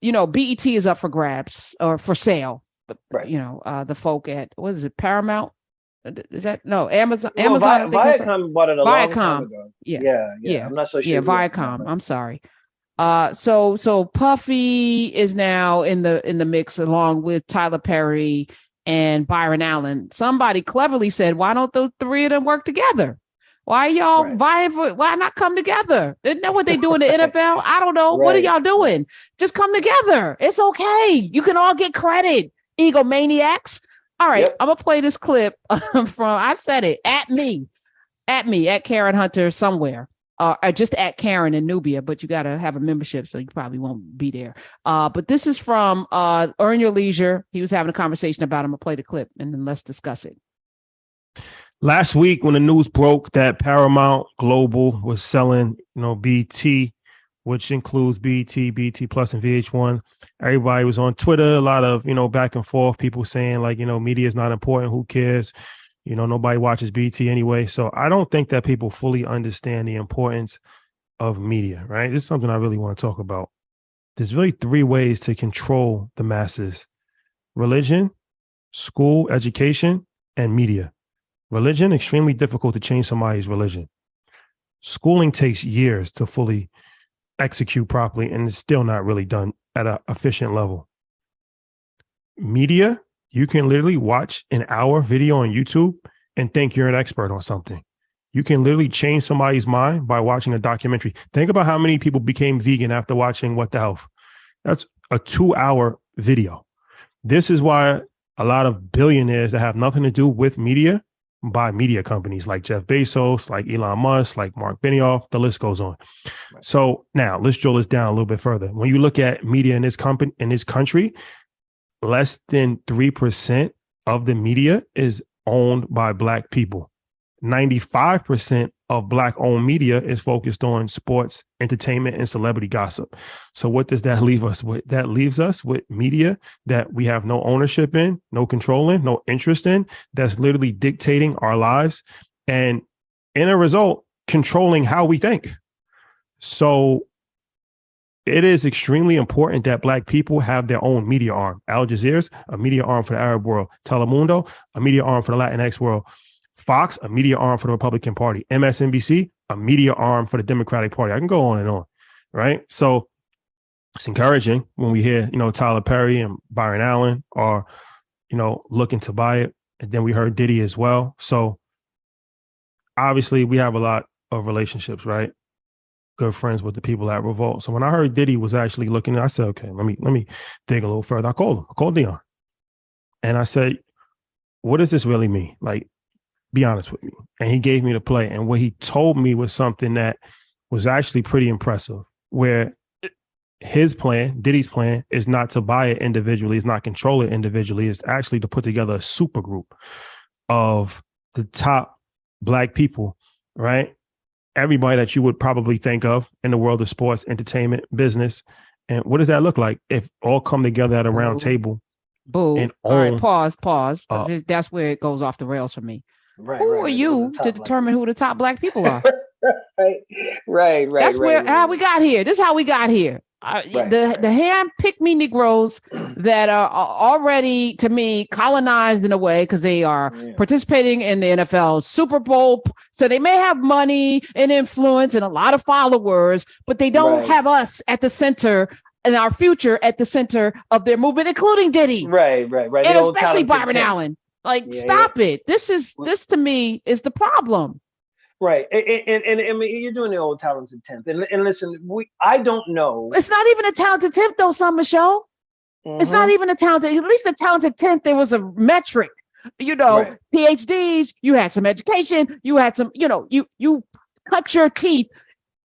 BET is up for grabs or for sale. But, Right. The folk at, what is it, Paramount? Is that no Amazon? Well, Amazon, I think. Viacom bought it a long time Viacom. ago. Yeah. Yeah. I'm not so sure. Yeah, Viacom. I'm sorry. So Puffy is now in the mix along with Tyler Perry and Byron Allen. Somebody cleverly said, why don't those three of them work together? Why y'all why not come together? Isn't that what they do in the NFL? I don't know. What are y'all doing? Just come together. It's okay. You can all get credit. Egomaniacs. All right, I'm gonna play this clip from, I said it, at Karen Hunter somewhere. Just at Karen in Nubia, but you got to have a membership, so you probably won't be there. But this is from Earn Your Leisure. He was having a conversation about him. I'll play the clip and then let's discuss it. Last week, when the news broke that Paramount Global was selling, BT, which includes BT, BT Plus, and VH1, everybody was on Twitter. A lot of, back and forth, people saying like, media is not important. Who cares? Nobody watches BT anyway. So I don't think that people fully understand the importance of media, right? This is something I really want to talk about. There's really three ways to control the masses: religion, school, education, and media. Religion, extremely difficult to change somebody's religion. Schooling takes years to fully execute properly, and it's still not really done at an efficient level. Media, you can literally watch an hour video on YouTube and think you're an expert on something. You can literally change somebody's mind by watching a documentary. Think about how many people became vegan after watching What the Health. That's a 2-hour video. This is why a lot of billionaires that have nothing to do with media buy media companies like Jeff Bezos, like Elon Musk, like Mark Benioff, the list goes on. Right. So now let's drill this down a little bit further. When you look at media in this country, less than 3% of the media is owned by Black people. 95% of Black owned media is focused on sports, entertainment, and celebrity gossip. So what does that leave us with? That leaves us with media that we have no ownership in, no control in, no interest in, that's literally dictating our lives and, in a result, controlling how we think. So it is extremely important that Black people have their own media arm. Al Jazeera's a media arm for the Arab world. Telemundo, a media arm for the Latinx world. Fox, a media arm for the Republican Party. MSNBC, a media arm for the Democratic Party. I can go on and on, right? So it's encouraging when we hear, Tyler Perry and Byron Allen are, looking to buy it. And then we heard Diddy as well. So obviously we have a lot of relationships, right? Good friends with the people at Revolt. So when I heard Diddy was actually looking, I said, okay, let me dig a little further. I called Dion. And I said, what does this really mean? Like, be honest with me. And he gave me the play. And what he told me was something that was actually pretty impressive, where his plan, Diddy's plan, is not to buy it individually, is not control it individually, it's actually to put together a super group of the top Black people, right? Everybody that you would probably think of in the world of sports, entertainment, business. And what does that look like if all come together at a round table? Boo. And all right, pause. That's where it goes off the rails for me. Who are you to determine who the top Black people are? Right. That's how we got here. This is how we got here. The hand-picked me Negroes that are already, to me, colonized in a way because they are participating in the NFL Super Bowl. So they may have money and influence and a lot of followers, but they don't have us at the center and our future at the center of their movement, including Diddy. Right. And especially Byron Allen. Stop it. This to me is the problem. Right. And I mean, you're doing the old talented 10th. And listen, I don't know. It's not even a talented 10th though, Sunn Michelle. Mm-hmm. It's not even a talented, at least a talented 10th, there was a metric, PhDs, you had some education, you had some, you cut your teeth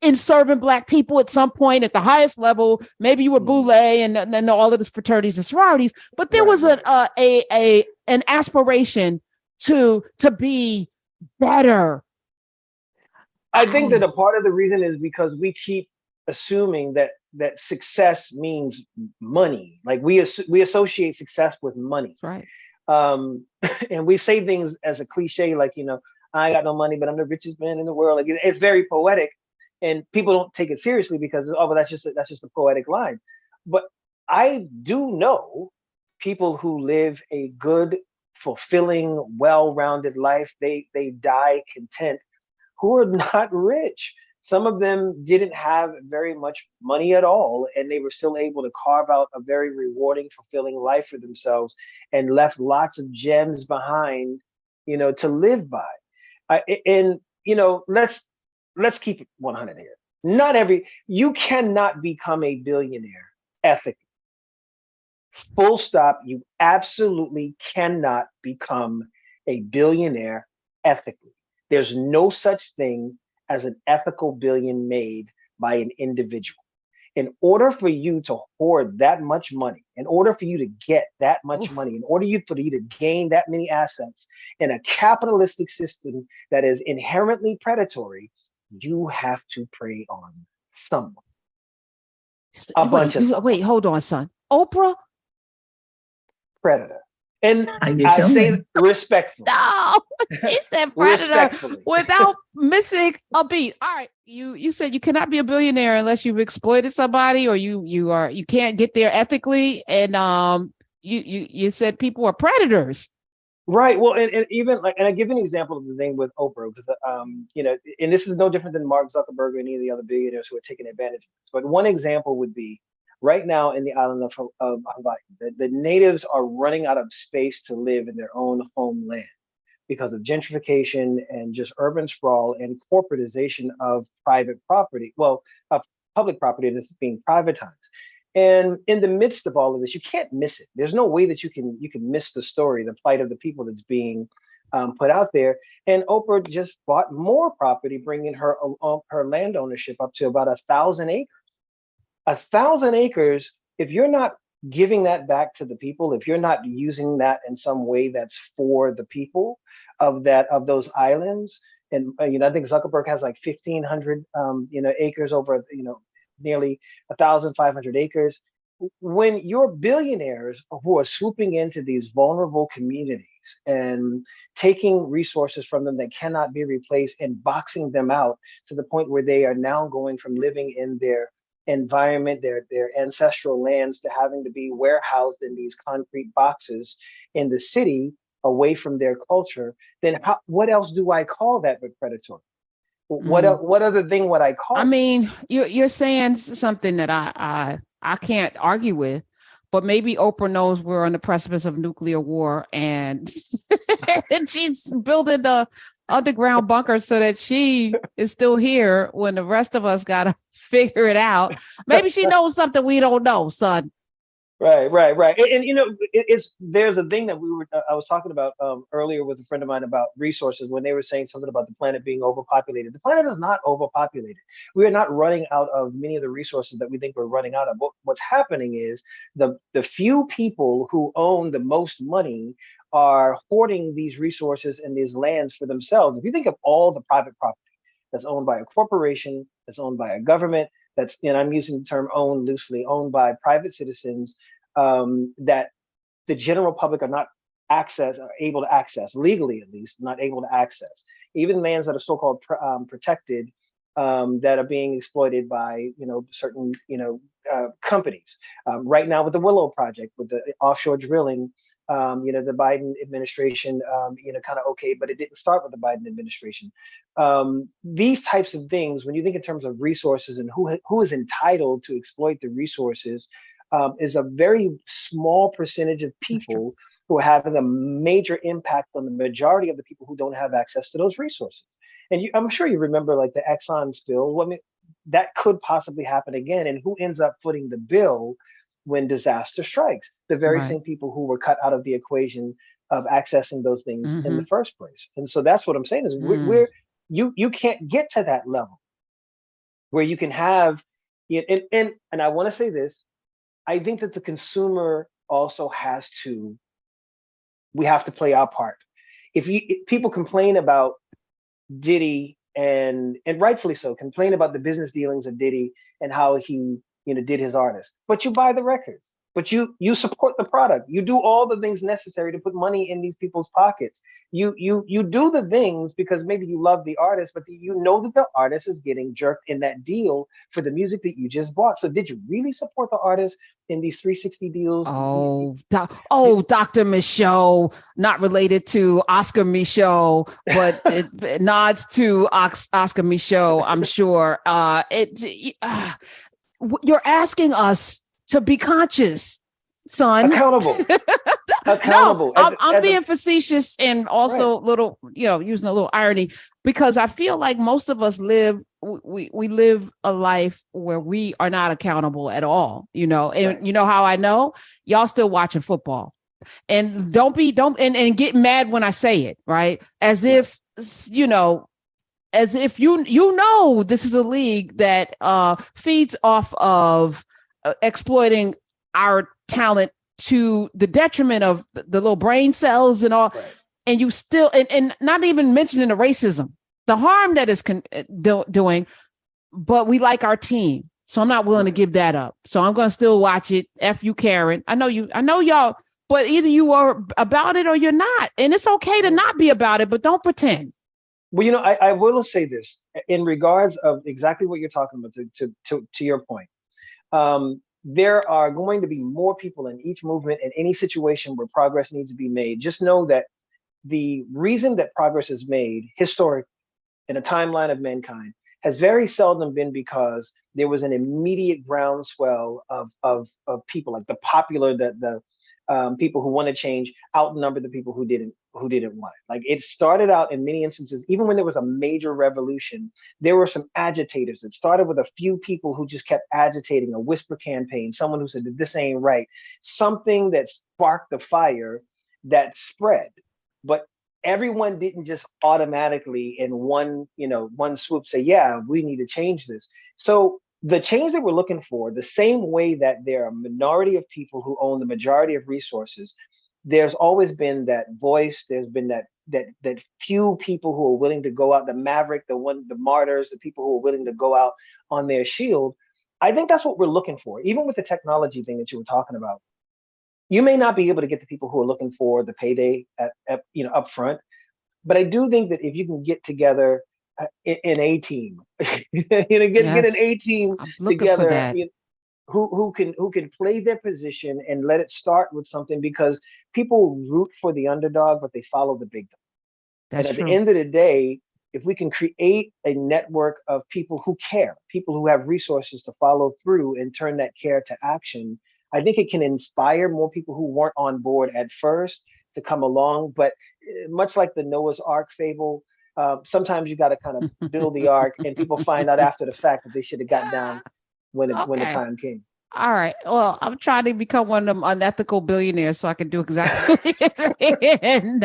in serving Black people at some point at the highest level. Maybe you were Boule and then all of the fraternities and sororities, but there was an aspiration to be better. I think that a part of the reason is because we keep assuming that success means money. Like we associate success with money. Right. And we say things as a cliche, like, I ain't got no money, but I'm the richest man in the world. Like it's very poetic and people don't take it seriously because, that's just a poetic line. But I do know people who live a good, fulfilling, well-rounded life. They die content, who are not rich. Some of them didn't have very much money at all, and they were still able to carve out a very rewarding, fulfilling life for themselves and left lots of gems behind, to live by. And let's keep it 100 here. You cannot become a billionaire ethically. Full stop. You absolutely cannot become a billionaire ethically. There's no such thing as an ethical billion made by an individual. In order for you to hoard that much money, in order for you to get that much money, in order for you to gain that many assets in a capitalistic system that is inherently predatory, you have to prey on someone. Wait, hold on, son. Oprah? Predator. And I say respectfully. No, he said predator without missing a beat. All right, you said you cannot be a billionaire unless you've exploited somebody, or you can't get there ethically, and you said people are predators. Right. Well, and even and I give an example of the thing with Oprah, because and this is no different than Mark Zuckerberg or any of the other billionaires who are taking advantage of this. But one example would be right now in the island of Hawaii, the natives are running out of space to live in their own homeland because of gentrification and just urban sprawl and corporatization of private property. Well, of public property that's being privatized. And in the midst of all of this, you can't miss it. There's no way that you can miss the story, the plight of the people that's being put out there. And Oprah just bought more property, bringing her land ownership up to about 1,000 acres. 1,000 acres. If you're not giving that back to the people, if you're not using that in some way that's for the people of those islands, and I think Zuckerberg has like 1,500 acres over nearly 1,500 acres. When you're billionaires who are swooping into these vulnerable communities and taking resources from them that cannot be replaced and boxing them out to the point where they are now going from living in their environment, their ancestral lands, to having to be warehoused in these concrete boxes in the city away from their culture, then what else do I call that but predatory? What other thing would I call? I mean, you're saying something that I can't argue with, but maybe Oprah knows we're on the precipice of nuclear war, and and she's building the underground bunker so that she is still here when the rest of us gotta figure it out. Maybe she knows something we don't know, son. Right. And there's a thing that I was talking about earlier with a friend of mine about resources, when they were saying something about the planet being overpopulated. The planet is not overpopulated. We are not running out of many of the resources that we think we're running out of. What's happening is the few people who own the most money are hoarding these resources and these lands for themselves. If you think of all the private property that's owned by a corporation, that's owned by a government, that's, I'm using the term owned loosely, owned by private citizens, that the general public are not able to access, legally at least, not able to access. Even lands that are so-called protected, that are being exploited by, certain, companies. Right now with the Willow Project, with the offshore drilling, the Biden administration, kind of okay, but it didn't start with the Biden administration. These types of things, when you think in terms of resources and who is entitled to exploit the resources, is a very small percentage of people who are having a major impact on the majority of the people who don't have access to those resources. And I'm sure you remember like the Exxon spill. I mean, that could possibly happen again. And who ends up footing the bill when disaster strikes? The very same people who were cut out of the equation of accessing those things in the first place. And so that's what I'm saying is you can't get to that level where you can have it. And I want to say this, I think that the consumer also we have to play our part. If people complain about Diddy, and rightfully so, complain about the business dealings of Diddy and how he did his artist, but you buy the records. but you support the product. You do all the things necessary to put money in these people's pockets. You do the things because maybe you love the artist, but you know that the artist is getting jerked in that deal for the music that you just bought. So did you really support the artist in these 360 deals? Dr. Michaud, not related to Oscar Michaud, but it nods to Oscar Michaud, I'm sure. You're asking us to be conscious, Sunn. Accountable. No, I'm being facetious and also little, using a little irony, because I feel like most of us live a life where we are not accountable at all, and you know how I know? Y'all still watching football, and don't get mad when I say it, right? As if, this is a league that feeds off of exploiting our talent to the detriment of the little brain cells and all. Right. And you still, and not even mentioning the racism, the harm that is doing, but we like our team. So I'm not willing to give that up. So I'm going to still watch it. F you, Karen. I know y'all, but either you are about it or you're not. And it's okay to not be about it, but don't pretend. Well, I will say this in regards of exactly what you're talking about, to your point. There are going to be more people in each movement in any situation where progress needs to be made. Just know that the reason that progress is made historic in a timeline of mankind has very seldom been because there was an immediate groundswell of people, like the popular, the people who want to change outnumber the people who didn't want it. Like, it started out in many instances, even when there was a major revolution, there were some agitators. It started with a few people who just kept agitating, a whisper campaign, someone who said that this ain't right, something that sparked the fire that spread. But everyone didn't just automatically in one swoop say, yeah, we need to change this. So the change that we're looking for, the same way that there are a minority of people who own the majority of resources, there's always been that voice. There's been that few people who are willing to go out, the maverick, the martyrs, the people who are willing to go out on their shield. I think that's what we're looking for. Even with the technology thing that you were talking about, you may not be able to get the people who are looking for the payday up front, but I do think that if you can get together in a team, get an A team together, who can play their position and let it start with something, because people root for the underdog, but they follow the big dog. And at the end of the day, if we can create a network of people who care, people who have resources to follow through and turn that care to action, I think it can inspire more people who weren't on board at first to come along. But much like the Noah's Ark fable, sometimes you got to kind of build the ark, and people find out after the fact that they should have got down when the time came. All right. Well, I'm trying to become one of them unethical billionaires so I can do exactly what you're saying.